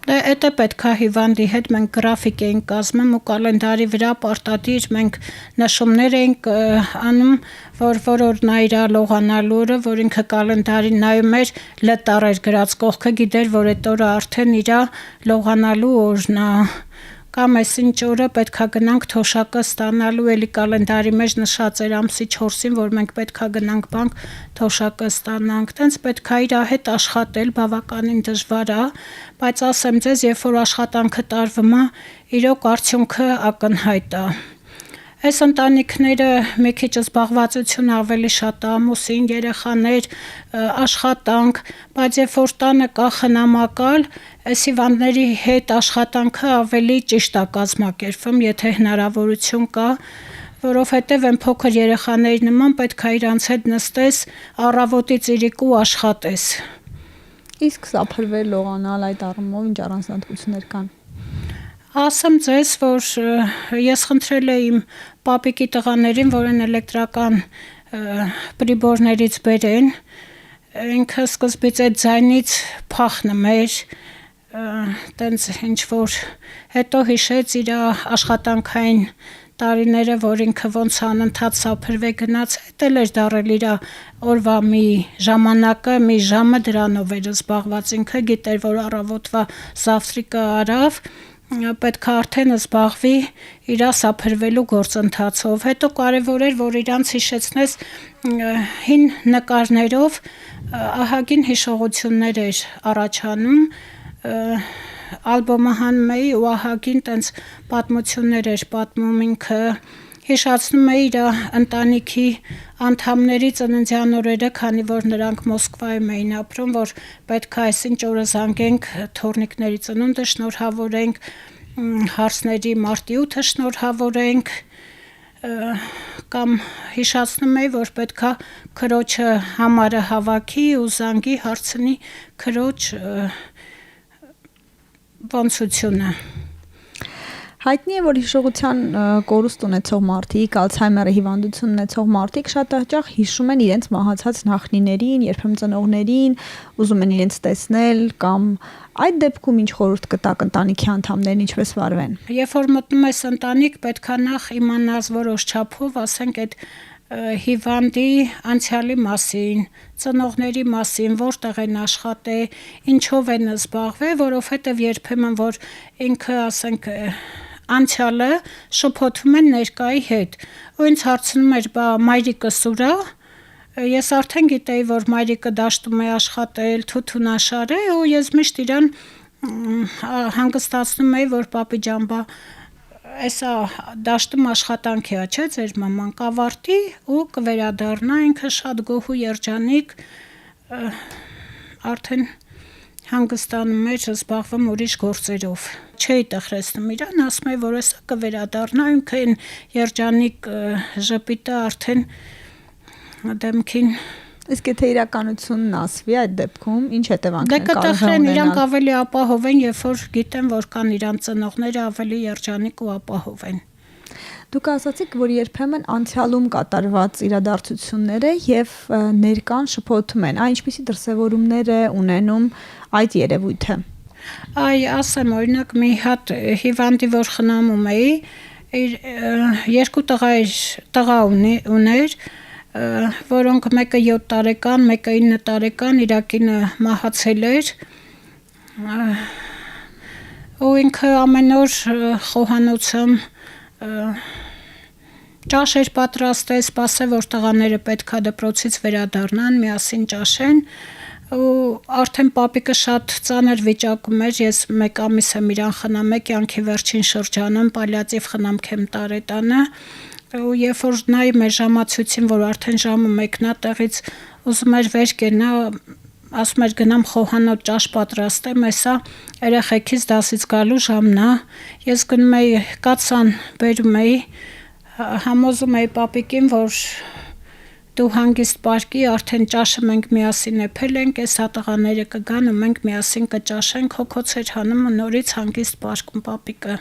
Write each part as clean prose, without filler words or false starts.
Դե էտե պետք է հիվանդի հետ մենք գրաֆիկ էինք կազմում ու կալենդարի վրա պարտադիր մենք նշումներ էինք անում, որ որ նա իր լողանալու օրը, որ ինքը կալենդարին նայում էր, լտար էր գրած կողքը, գիտեր, որ այդ օրը արդեն իր լողանալու օրն է, կամ այսինչ օրը պետք է գնանք թոշակը ստանալու, էլի կալենդարի մեջ նշած էր ամսի 4-ին, որ մենք պետք է գնանք բանկ թոշակը ստանանք, տենց պետք է իր հետ աշխատել, բավականին դժվար է, բայց ասեմ ձեզ, երբ որ աշխատանքը տարվում է, իրոք արդյունքը ակնհայտ է։ Այս ընտանիքները մի քիչ զբաղվածություն ավելի շատ ամուսին, երեխաներ, աշխատանք, բայց երբ որ տանը կա խնամակալ, այս հիվանդների հետ աշխատանքը ավելի ճիշտ է կազմակերպվում, եթե հնարավորություն կա, որովհետև այն փոքր երեխաների նման պետք է իրանց հետ նստես, առավոտից իրիկու աշխատես։ Իսկ սափրվել, լողանալ այդ առումով ինչ առանձնահատկություններ կան։ Ասեմ ձեզ, որ ես խնդրել էի իմ պապիկի տղաներին, որ են էլեկտրական պրիբորներից բերեն, ինքը սկզբից այդ ձայնից փախնում էր, տենց ինչ որ հետո հիշեց իր աշխատանքային տարիները, որ ինքը ոնց անընդհատ սափրվե գնաց, էդ էլ էր դարել իր օրվա մի ժամանակը, մի ժամը դրանով էր զբաղված, ինքը գիտեր, որ առավոտվա զավթրիկը արավ, պետք է արդեն զբաղվի իր սափրվելու գործընթացով, հետո կարևոր էր, որ իրանց հիշեցնես հին նկարներով, ահագին հիշողություններ էր առաջանում, ալբոմը հանում էի ու ահագին տենց պատմություններ էր պատմում ինքը, հիշացնում էի իր ընտանիքի անդամների ծննդյան օրերը, քանի որ նրանք Մոսկվայում էին ապրում, որ պետք է այսինչ օրը զանգենք թոռնիկների ծնունդը շնորհավորենք, հարսների մարտի 8-ը շնորհավորենք, կամ հիշացնում էի, որ պետք է քրոջը համարը հավաքի ու զանգի հարցնի քրոջ ոնցությունը։ Հայտնի է, որ հիշողության կորուստ ունեցող մարդիկ, Ալցհեյմերի հիվանդություն ունեցող մարդիկ շատ հաճախ հիշում են իրենց մահացած նախնիներին, երբեմն ծնողներին, ուզում են իրենց տեսնել, կամ այդ դեպքում ինչ խորհուրդ կտաք ընտանիքի անդամներին ինչպես վարվեն։ Երբ որ մտնում ես ընտանիք, պետք է նախ իմանաս որոշ չափով, ասենք այդ հիվանդի անցյալի մասին, ծնողների մասին, որտեղ են աշխատել, ինչով են զբաղվել, որովհետև երբեմն որ ինքը, ասենք, անցյալը շփոթվում են ներկայի հետ, ու ինձ հարցնում էր, բա մայրիկս ուր է, ես արդեն գիտեի, որ մայրիկը դաշտում է աշխատել, թութունաշար է, ու ես միշտ իրան հանգստացնում էի, որ պապի ջան, բա էսա դաշտում աշխատանքի է, չէ, ձեր մաման կավարտի ու կվերադառնա, ինքը շատ գոհ ու երջանիկ, արդեն հանգստանում էր, զբաղվում ուրիշ գործերով, չէի տխրեցնում իրան, ասում էի, որ էսա կվերադառնա, ինքը այն երջանիկ ժպիտը արդեն դեմքին։ Իսկ եթե իրականությունն ասվի այդ դեպքում, ինչ հետևանքներ կարող են ունենալ։ Իրանք ավելի ապահով են, երբ որ գիտեն, որ կան իրանց ծնողները ավելի երջանիկ ու ապահով են։ Դուք ասացիք, որ երբեմն անցյալում կատարված իրադարձությունները եւ ներկան շփոթում են։ Ինչպիսի դրսևորումներ է ունենում այդ երևույթը։ Ասեմ, օրինակ մի հատ հիվանդի, որ խնամում էի, երկու տղա ուներ, որոնք մեկը 7 տարեկան, մեկը 9 տարեկան, իր կինը մահացել էր, ու ինքը ամեն օր խոհանոցում ճաշ էր պատրաստել, սպասել, որ տղաները պետքա դպրոցից վերադառնան, միասին ճաշեն, ու արդեն պապիկը շատ ծանր վիճակում էր, ես 1 ամիս եմ իրան խնամել, կյանքի վերջին շրջանում, պալիատիվ խնամք եմ տարել տանը, ու երբ որ նայում էր ժամացույցին, որ արդեն ժամը 1-ն է, տեղից ուզում էր վեր կենա, ասում էր գնամ խոհանոց ճաշ պատրաստեմ, էսա երեխեքից դասից գալու ժամն է, ես գնում էի կացան բերում էի, համոզում էի պապիկին, որ դու հանգիստ պարկի, արդեն ճաշը մենք միասին էփել ենք, էսա տղաները կգան ու մենք միասին կճաշենք, հոգոց էր հանում ու նորից հանգիստ պարկում պապիկը։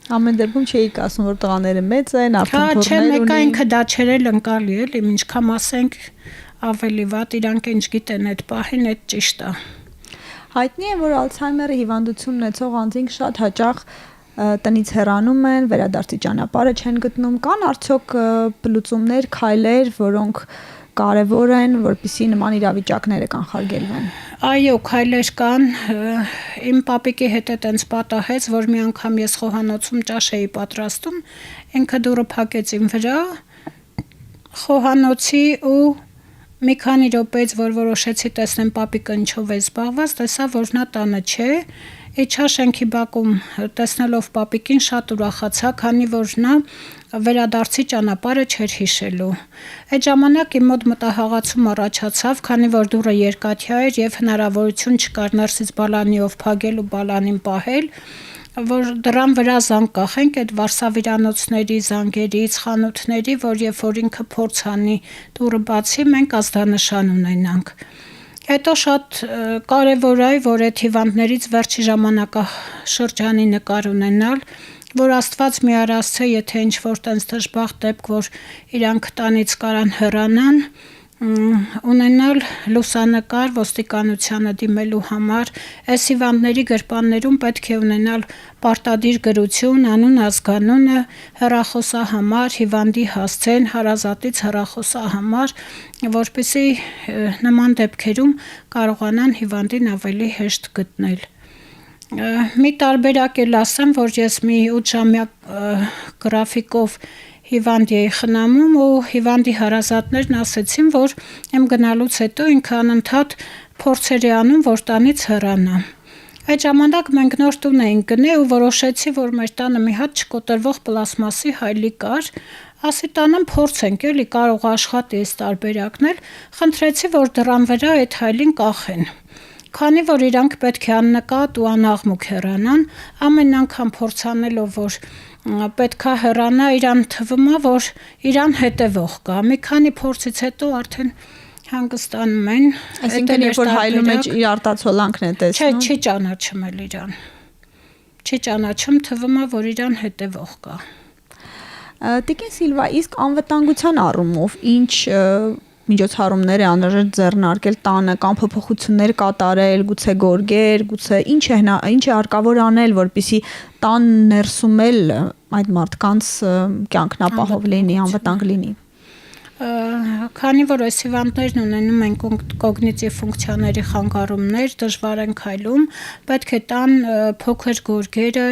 Ամեն դեպքում չէիք ասում, որ տղաները մեծ են, արդեն թոռներ ունեն։ Չէ, մեկը ինքը դա չէր էլ ընկալի, էլի, ինչքան ասենք ավելի վատ, իրանք ինչ գիտեն այդ պահին, այդ ճիշտ է։ Հայտնի է, որ Ալցհեյմերի հիվանդություն ունեցող անձինք շատ հաճախ տնից հեռանում են, վերադարձի ճանապարհը չեն գտնում, կան արդյոք բլուծումներ, քայլեր, որոնք կարևոր են, որպեսզի նման իրավիճակները կանխարգելվեն։ Այո, քայլեր կան, իմ պապիկի հետ է տենց պատահեց, որ մի անգամ ես խոհանոցում ճաշ էի պատրաստում, ինքը դուռը փակեց իմ վրա, խոհանոցի ու մի քանի րոպեից, որ որոշեցի տեսնեմ պապիկը ինչով է զբաղված, տեսա, որ նա տանը չէ, իջա շենքի բակում տեսնելով պապիկին շատ ուրախացա, քանի որ նա վերադարձի ճանապարհը չէր հիշելու։ Այդ ժամանակ իմ մոտ մտահաղացում առաջացավ, քանի որ դուռը երկաթյա էր եւ հնարավորություն չկար ներսից բալանիով փակել ու բալանին պահել, որ դռան վրա զանգ կախենք այդ վարսավիրանոցների, զանգերից, խանութների, որ երբ որ ինքը փորձ անի դուռը բացի, մենք ազդանշան ունենանք։ Հետո շատ կարևոր է, որ այդ հիվանդներից վերջի ժամանակաշրջանի նկար ունենալ, որ Աստված մի արասցե, եթե ինչ-որ տենց դժբախտ դեպք, որ իրանք տանից կարան հեռանան, ունենալ լուսանկար ոստիկանությանը դիմելու համար, այս հիվանդների գրպաններում պետք է ունենալ պարտադիր գրություն, անուն, ազգանունը, հեռախոսահամար, հիվանդի հասցեն, հարազատից հեռախոսահամար, որպեսզի նման դեպքերում կարողանան հիվանդին ավելի հեշտ գտնել։ Մի տարբերակ էլ ասեմ, որ ես մի 8 ժամյա գրաֆիկով հիվանդ էի խնամում ու հիվանդի հարազատներն ասեցին, որ եմ գնալուց հետո ինքը անընդհատ փորձեր է անում, որ տանից հեռանա։ Այդ ժամանակ մենք նոր տուն էինք գնել ու որոշեցի, որ մեր տանը մի հատ չկոտրվող պլաստմասի հայլի կար, ասի տանեմ փորձենք, էլի կարող աշխատի այս տարբերակն էլ, խնդրեցի, որ դռան վրա այդ հայլին կախեն։ Քանի որ իրանք պետք է աննկատ ու անաղմուկ հեռանան, ամեն անգամ փորձանելով, որ պետքա հեռանա, իրան թվում է, որ իրան հետևող կա։ Մի քանի փորձից հետո արդեն հանգստանում են։ Այսինքն երբ որ հայլու մեջ իր արտացոլանքն է տեսնում։ Չի ճանաչում էլ իրան։ Չի ճանաչում, թվում է, որ իրան հետևող կա։ Տիկին Սիլվա, իսկ անվտանգության առումով ինչ միջոցառումներ է անհրաժեշտ ձեռնարկել տանը կամ փոփոխություններ կատարել, գուցե գորգեր, գուցե ինչ է հարկավոր անել, որպեսզի տան ներսում էլ այդ մարդկանց կյանքն ապահով լինի, անվտանգ լինի։ Քանի որ այս հիվանդներն ունենում են կոգնիտիվ ֆունկցիաների խանգարումներ, դժվար են քայլում, պետք է տան փոքր գորգերը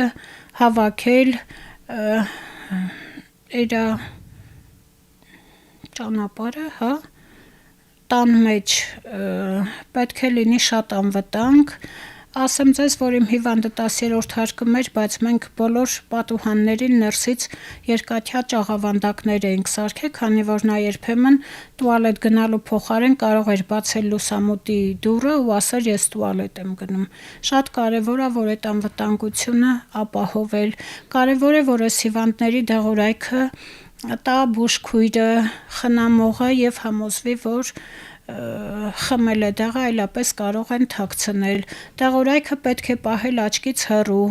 հավաքել իր ճանապարհը, հա, տան մեջ պետք է լինի շատ անվտանգ, ասեմ ձեզ, որ իմ հիվանդը 10-րդ հարկում էր, բայց մենք բոլոր պատուհաններին ներսից երկաթյա ճաղավանդակներ էինք սարքել, քանի որ նա երբեմն տուալետ գնալու փոխարեն կարող էր բացել լուսամուտի դուռը ու ասել ես տուալետ եմ գնում։ Շատ կարևոր է, որ այդ անվտանգությունը ապահովել։ Կարևոր է, որ այս հիվանդների դեղորայքը տա բուժքույրը, խնամողը եւ համոզվի, որ խմել է դեղը, այլապես կարող են թաքցնել։ Դեղորայքը պետք է պահել աչքից հեռու։